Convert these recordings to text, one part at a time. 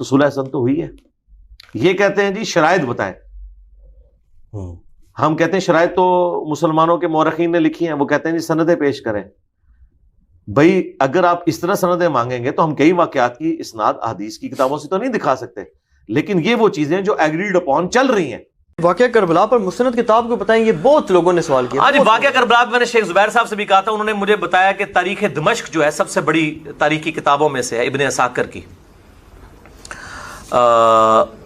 تو صلح حسن تو ہوئی ہے. یہ کہتے ہیں جی شرائط بتائیں. ہم کہتے ہیں شرائط تو مسلمانوں کے مورخین نے لکھی ہیں, وہ کہتے ہیں جی سندیں پیش کریں. بھائی اگر آپ اس طرح سندیں مانگیں گے تو ہم کئی واقعات کی اسناد احادیث کی کتابوں سے تو نہیں دکھا سکتے, لیکن یہ وہ چیزیں جو ایگریڈ اپون چل رہی ہیں. واقعہ کربلا پر مستند کتاب کو بتائیں, یہ بہت لوگوں نے سوال کیا. آج واقعہ کربلا میں نے شیخ زبیر صاحب سے بھی کہا تھا, انہوں نے مجھے بتایا کہ تاریخ دمشق جو ہے سب سے بڑی تاریخی کتابوں میں سے ہے, ابن عساکر کی,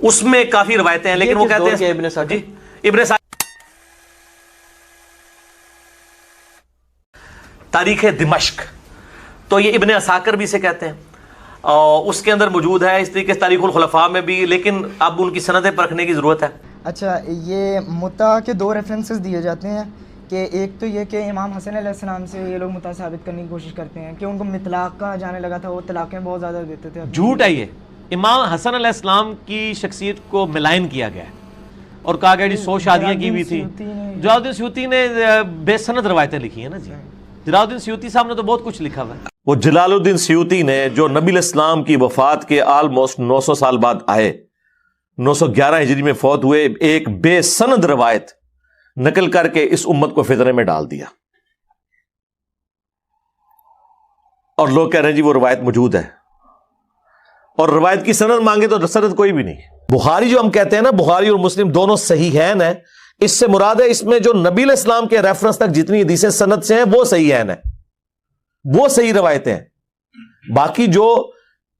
اس میں کافی روایتیں ہیں, لیکن وہ کہتے ہیں ابن عساکر, ابن عساکر تاریخ دمشق, تو یہ ابن عساکر بھی سے کہتے ہیں, اور اس کے اندر موجود ہے. اس طریقے سے تاریخ الخلفاء میں بھی, لیکن اب ان کی سندیں پرکھنے کی ضرورت ہے. اچھا, یہ متع کے دو ریفرنسز دیے جاتے ہیں کہ ایک تو یہ کہ امام حسن علیہ السلام سے یہ لوگ متع ثابت کرنے کی کوشش کرتے ہیں کہ ان کو مطلاق کا جانے لگا تھا, وہ طلاقیں بہت زیادہ دیتے تھے. جھوٹ ہے یہ. امام حسن علیہ السلام کی شخصیت کو ملائن کیا گیا ہے اور کہا گیا جی 100 شادیاں کی ہوئی تھی. جلال الدین سیوطی نے بے سند روایتیں لکھی ہیں نا جی. جلال الدین سیوطی صاحب نے تو بہت کچھ لکھا ہوا ہے. وہ جلال الدین سیوطی نے جو نبی علیہ السلام کی وفات کے آلموسٹ 900 سال بعد آئے, 911 ہجری میں فوت ہوئے, ایک بے سند روایت نقل کر کے اس امت کو فتنے میں ڈال دیا, اور لوگ کہہ رہے ہیں جی وہ روایت موجود ہے, اور روایت کی سند مانگے تو سند کوئی بھی نہیں. بخاری جو ہم کہتے ہیں نا, بخاری اور مسلم دونوں صحیحین ہیں, اس سے مراد ہے اس میں جو نبی علیہ السلام کے ریفرنس تک جتنی حدیثیں سند سے ہیں وہ صحیحین ہیں, وہ صحیح روایتیں ہیں. باقی جو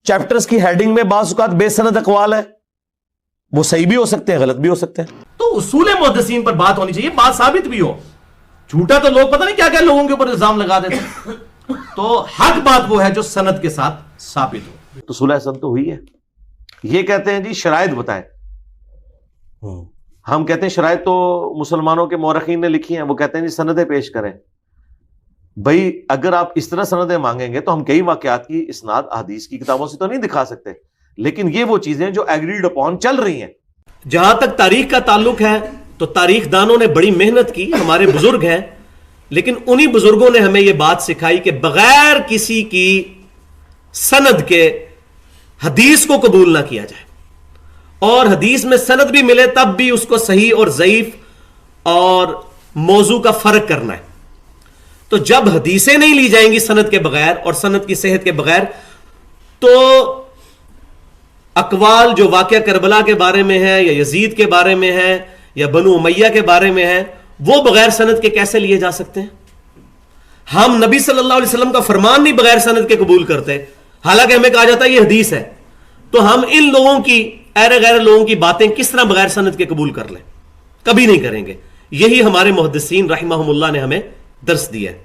چیپٹرز کی ہیڈنگ میں بعض اوقات بے سند اقوال ہیں, وہ صحیح بھی ہو سکتے ہیں, غلط بھی ہو سکتے ہیں. تو اصول محدثین پر بات ہونی چاہیے, بات ثابت بھی ہو. جھوٹا تو لوگ پتہ نہیں کیا کیا لوگوں کے اوپر الزام لگا دیتے ہیں. تو حق بات وہ ہے جو سند کے ساتھ ثابت ہو. تو صلح حسن تو ہوئی ہے. یہ کہتے ہیں جی شرائط بتائیں. ہم کہتے ہیں شرائط تو مسلمانوں کے مورخین نے لکھی ہیں, وہ کہتے ہیں جی سندیں پیش کریں. بھائی اگر آپ اس طرح سندیں مانگیں گے تو ہم کئی واقعات کی اسناد احادیث کی کتابوں سے تو نہیں دکھا سکتے, لیکن یہ وہ چیزیں جو ایگریڈ اپون چل رہی ہیں. جہاں تک تاریخ کا تعلق ہے تو تاریخ دانوں نے بڑی محنت کی, ہمارے بزرگ ہیں, لیکن انہی بزرگوں نے ہمیں یہ بات سکھائی کہ بغیر کسی کی سند کے حدیث کو قبول نہ کیا جائے, اور حدیث میں سند بھی ملے تب بھی اس کو صحیح اور ضعیف اور موضوع کا فرق کرنا ہے. تو جب حدیثیں نہیں لی جائیں گی سند کے بغیر اور سند کی صحت کے بغیر, تو اقوال جو واقعہ کربلا کے بارے میں ہے یا یزید کے بارے میں ہے یا بنو امیہ کے بارے میں ہے, وہ بغیر سند کے کیسے لیے جا سکتے ہیں؟ ہم نبی صلی اللہ علیہ وسلم کا فرمان نہیں بغیر سند کے قبول کرتے, حالانکہ ہمیں کہا جاتا ہے یہ حدیث ہے. تو ہم ان لوگوں کی ایرے غیر لوگوں کی باتیں کس طرح بغیر سند کے قبول کر لیں؟ کبھی نہیں کریں گے. یہی ہمارے محدثین رحمہم اللہ نے ہمیں درس دیا ہے.